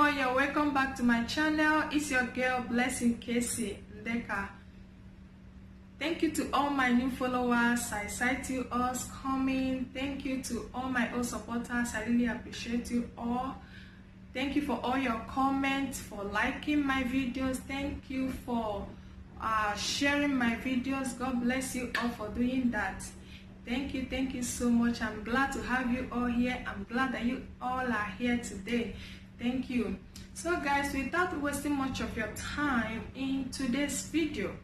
all, you're welcome back to my channel. It's your girl Blessing Casey Ndeka. Thank you to all my new followers. I sight you all coming. Thank you to all my old supporters. I really appreciate you all. Thank you for all your comments, for liking my videos. Thank you for sharing my videos. God bless you all for doing that. Thank you so much. I'm glad to have you all here. I'm glad that you all are here today. Thank you. So guys, without wasting much of your time in today's video,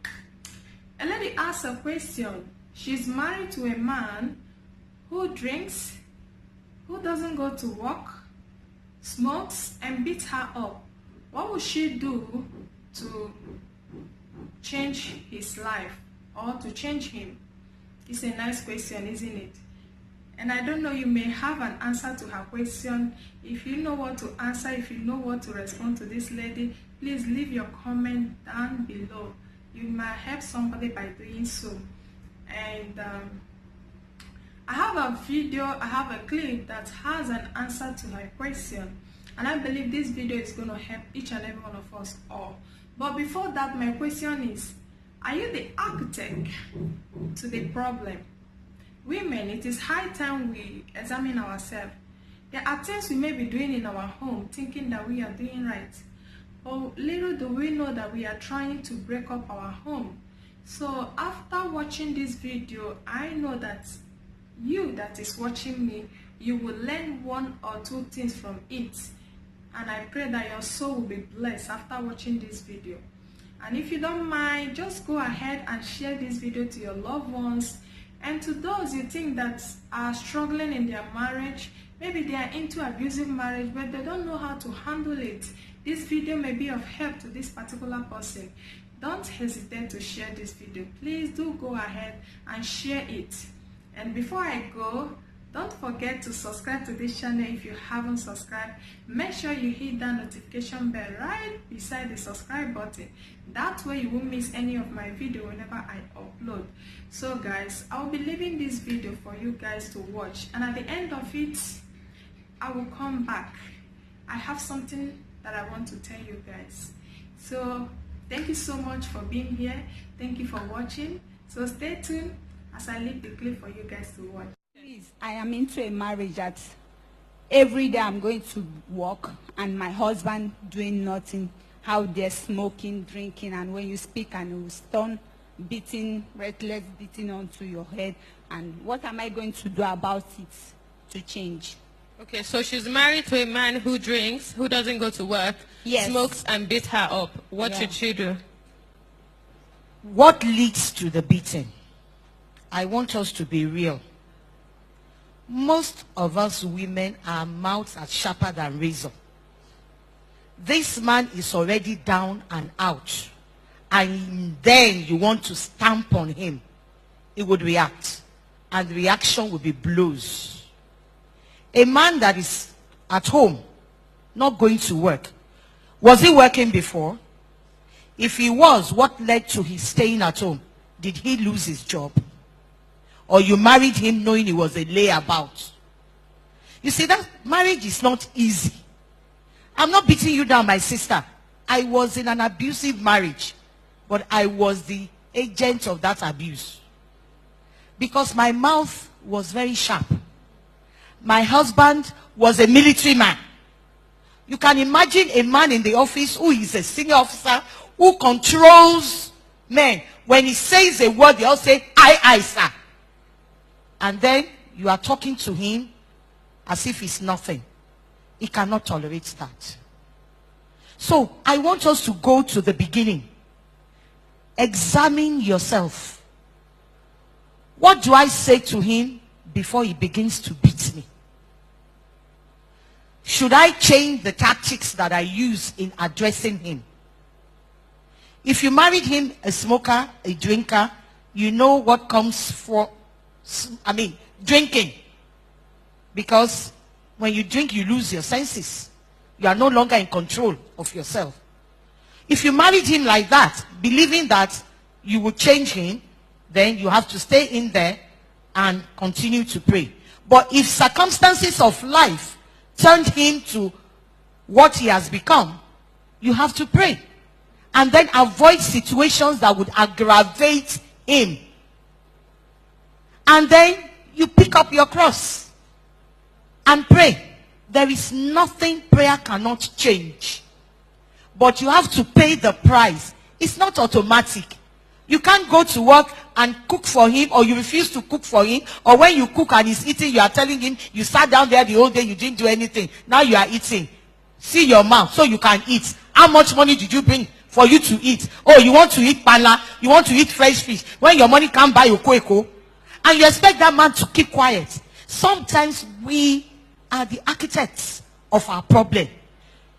a lady asked a question. She's married to a man who drinks, who doesn't go to work, smokes, and beats her up. What would she do to change his life or to change him? It's a nice question, isn't it? And I don't know, you may have an answer to her question. If you know what to answer, if you know what to respond to this lady, please leave your comment down below. You might help somebody by doing so. And I have a video, I have a clip that has an answer to her question. And I believe this video is going to help each and every one of us all. But before that, my question is, are you the architect to the problem? Women, it is high time we examine ourselves. There are things we may be doing in our home, thinking that we are doing right. But little do we know that we are trying to break up our home. So after watching this video, I know that you that is watching me, you will learn one or two things from it. And I pray that your soul will be blessed after watching this video. And if you don't mind, just go ahead and share this video to your loved ones. And to those you think that are struggling in their marriage, maybe they are into abusive marriage, but they don't know how to handle it, this video may be of help to this particular person. Don't hesitate to share this video. Please do go ahead and share it. And before I go, don't forget to subscribe to this channel if you haven't subscribed. Make sure you hit that notification bell right beside the subscribe button. That way you won't miss any of my video whenever I upload. So guys, I'll be leaving this video for you guys to watch. And at the end of it, I will come back. I have something that I want to tell you guys. So thank you so much for being here. Thank you for watching. So stay tuned as I leave the clip for you guys to watch. Please, I am into a marriage that every day I'm going to work and my husband doing nothing, out there smoking, drinking, and when you speak and he will stun, beating, reckless beating onto your head. And what am I going to do about it to change? Okay, so she's married to a man who drinks, who doesn't go to work, yes, smokes and beats her up. What should she do? What leads to the beating? I want us to be real. Most of us women, our mouths are sharper than razor. This man is already down and out, and then you want to stamp on him. He would react, and the reaction would be blows. A man that is at home, not going to work. Was he working before? If he was, what led to his staying at home? Did he lose his job? Or you married him knowing he was a layabout? You see, that marriage is not easy. I'm not beating you down, my sister. I was in an abusive marriage, but I was the agent of that abuse. Because my mouth was very sharp. My husband was a military man. You can imagine a man in the office who is a senior officer who controls men. When he says a word, they all say, aye, sir. And then you are talking to him as if it's nothing. He cannot tolerate that. So I want us to go to the beginning. Examine yourself. What do I say to him before he begins to beat me? Should I change the tactics that I use in addressing him? If you married him a smoker, a drinker, you know what comes for, drinking. Because when you drink, you lose your senses. You are no longer in control of yourself. If you married him like that, believing that you will change him, then you have to stay in there and continue to pray. But if circumstances of life turned him to what he has become, you have to pray. And then avoid situations that would aggravate him. And then you pick up your cross and pray. There is nothing prayer cannot change. But you have to pay the price. It's not automatic. You can't go to work and cook for him, or you refuse to cook for him, or when you cook and he's eating, you are telling him, you sat down there the whole day, you didn't do anything. Now you are eating. See your mouth so you can eat. How much money did you bring for you to eat? Oh, you want to eat pala, you want to eat fresh fish. When your money can't buy your kweko, and you expect that man to keep quiet. Sometimes we are the architects of our problem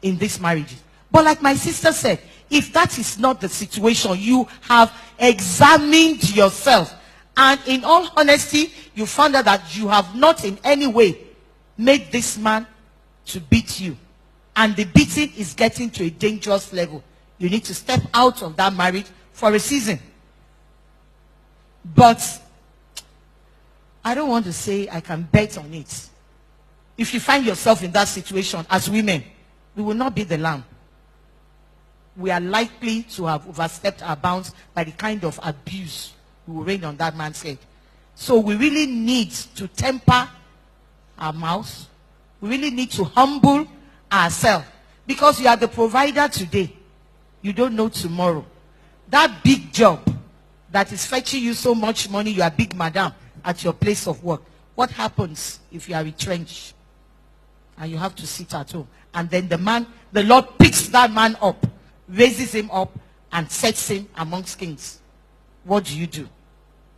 in this marriage. But like my sister said, if that is not the situation, you have examined yourself. And in all honesty, you found out that you have not in any way made this man to beat you. And the beating is getting to a dangerous level. You need to step out of that marriage for a season. But I don't want to say I can bet on it. If you find yourself in that situation as women, we will not be the lamb. We are likely to have overstepped our bounds by the kind of abuse we will rain on that man's head. So we really need to temper our mouths. We really need to humble ourselves. Because you are the provider today. You don't know tomorrow. That big job that is fetching you so much money, you are big madam at your place of work. What happens if you are retrenched and you have to sit at home? And then the Lord picks that man up, raises him up, and sets him amongst kings. What do you do?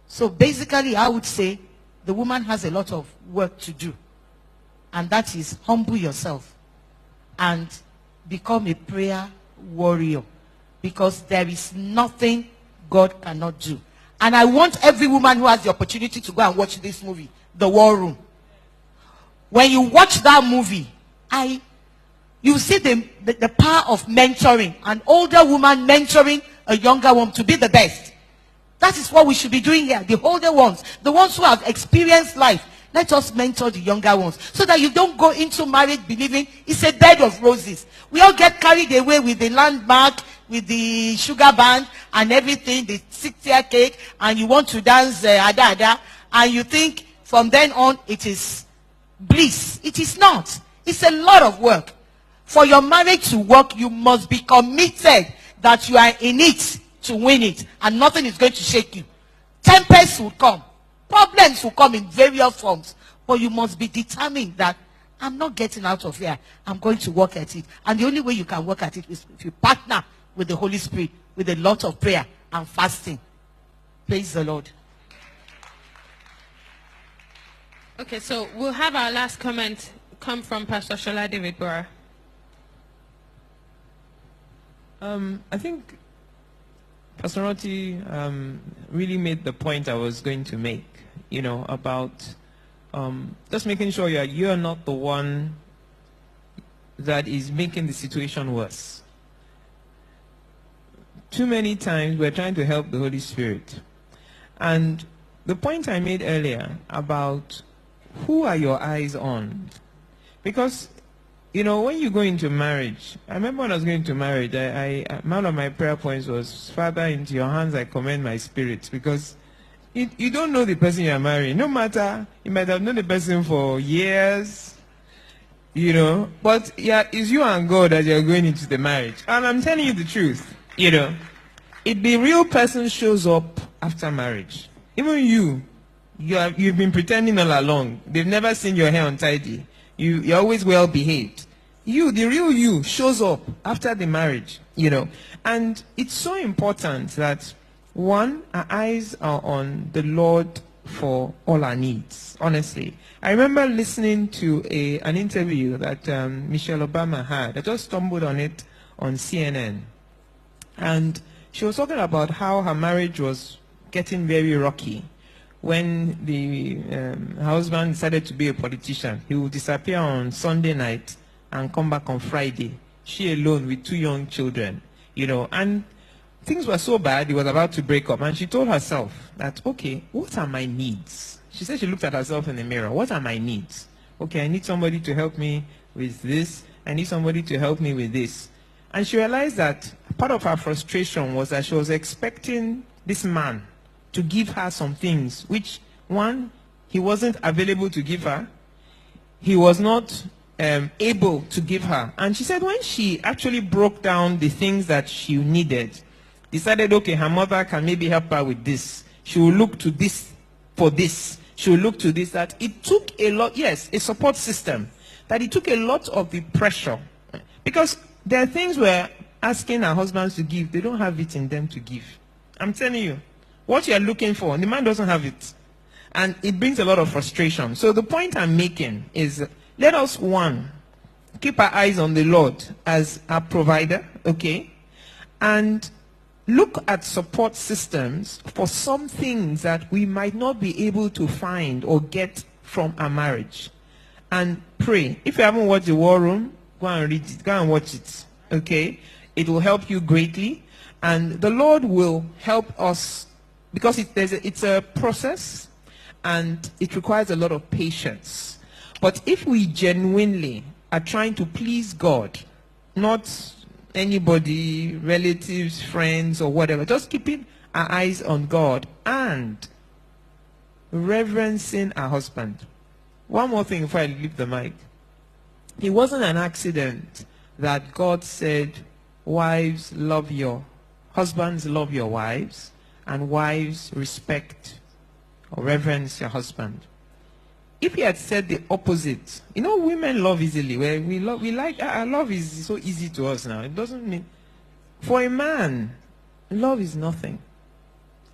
So basically, I would say the woman has a lot of work to do. And that is humble yourself and become a prayer warrior. Because there is nothing God cannot do. And I want every woman who has the opportunity to go and watch this movie, The War Room. When you watch that movie, you see the power of mentoring. An older woman mentoring a younger woman to be the best. That is what we should be doing here. The older ones, the ones who have experienced life. Let us mentor the younger ones. So that you don't go into marriage believing it's a bed of roses. We all get carried away with the landmark, with the sugar band and everything, the 6-tier cake, and you want to dance ada, and you think from then on it is bliss. It is not. It's a lot of work. For your marriage to work, you must be committed that you are in it to win it, and nothing is going to shake you. Tempests will come. Problems will come in various forms. But you must be determined that I'm not getting out of here. I'm going to work at it. And the only way you can work at it is if you partner with the Holy Spirit, with a lot of prayer and fasting. Praise the Lord. Okay, so we'll have our last comment come from Pastor Shola David Bora. I think Pastor Roti really made the point I was going to make, about just making sure you're not the one that is making the situation worse. Too many times we're trying to help the Holy Spirit. And the point I made earlier about who are your eyes on? Because, when you go into marriage, I remember when I was going into marriage, one of my prayer points was, Father, into your hands I commend my spirit. Because you don't know the person you're marrying. No matter, you might have known the person for years, but it's you and God that you're going into the marriage. And I'm telling you the truth. If the real person shows up after marriage, even you've been pretending all along. They've never seen your hair untidy. You're always well behaved. The real you shows up after the marriage, And it's so important that, one, our eyes are on the Lord for all our needs, honestly. I remember listening to an interview that Michelle Obama had. I just stumbled on it on CNN. And she was talking about how her marriage was getting very rocky. When the husband decided to be a politician, he would disappear on Sunday night and come back on Friday. She alone with 2 young children, and things were so bad, he was about to break up. And she told herself that, okay, what are my needs? She said she looked at herself in the mirror. What are my needs? Okay, I need somebody to help me with this. I need somebody to help me with this. And she realized that part of her frustration was that she was expecting this man to give her some things, which, one, he wasn't available to give her. He was not able to give her. And she said when she actually broke down the things that she needed, decided, okay, her mother can maybe help her with this. She will look to this for this. She will look to this. That it took a lot, yes, a support system. That it took a lot of the pressure. Because there are things we're asking our husbands to give, they don't have it in them to give. I'm telling you, what you're looking for, the man doesn't have it. And it brings a lot of frustration. So the point I'm making is, let us, one, keep our eyes on the Lord as our provider, okay? And look at support systems for some things that we might not be able to find or get from our marriage. And pray. If you haven't watched The War Room, go and read it. Go and watch it, okay? It will help you greatly. And the Lord will help us, because it's a process, and it requires a lot of patience. But if we genuinely are trying to please God, not anybody, relatives, friends, or whatever, just keeping our eyes on God and reverencing our husband. One more thing before I leave the mic. It wasn't an accident that God said, wives, love your husbands, love your wives, and wives, respect or reverence your husband. If he had said the opposite, you know, women love easily. Where we like, love is so easy to us now. It doesn't mean, for a man, love is nothing.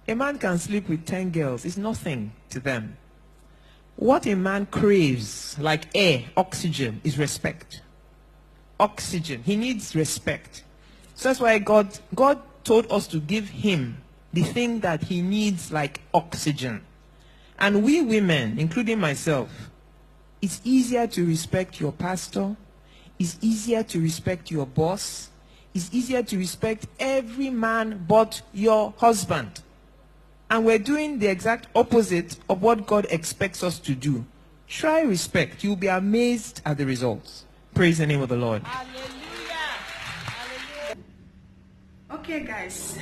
A man can sleep with 10 girls. It's nothing to them. What a man craves, like air, oxygen, is respect. Oxygen. He needs respect. So that's why God told us to give him the thing that he needs, like oxygen. And we women, including myself, it's easier to respect your pastor. It's easier to respect your boss. It's easier to respect every man but your husband. And we're doing the exact opposite of what God expects us to do. Try respect. You'll be amazed at the results. Praise the name of the Lord. Okay guys,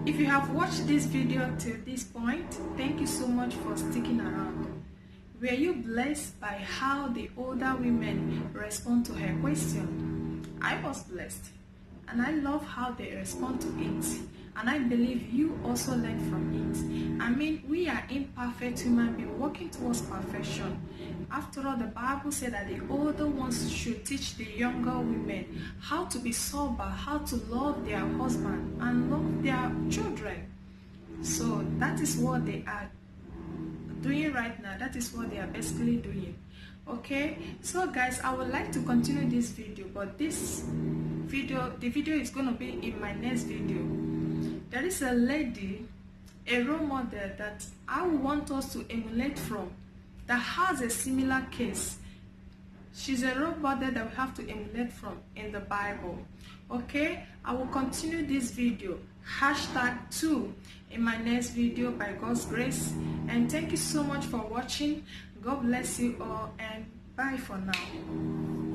if you have watched this video till this point, thank you so much for sticking around. Were you blessed by how the older women respond to her question? I was blessed, and I love how they respond to it, and I believe you also learn from it. I mean, we are imperfect human beings working towards perfection. After all, the Bible said that the older ones should teach the younger women how to be sober, how to love their husband and love their children. So that is what they are doing right now. That is what they are basically doing. Okay, so guys, I would like to continue this video, but the video is going to be in my next video. There is a lady, a role model that I want us to emulate from, that has a similar case. She's a role model that we have to emulate from in the Bible. Okay, I will continue this video, #2, in my next video by God's grace. And thank you so much for watching. God bless you all, and bye for now.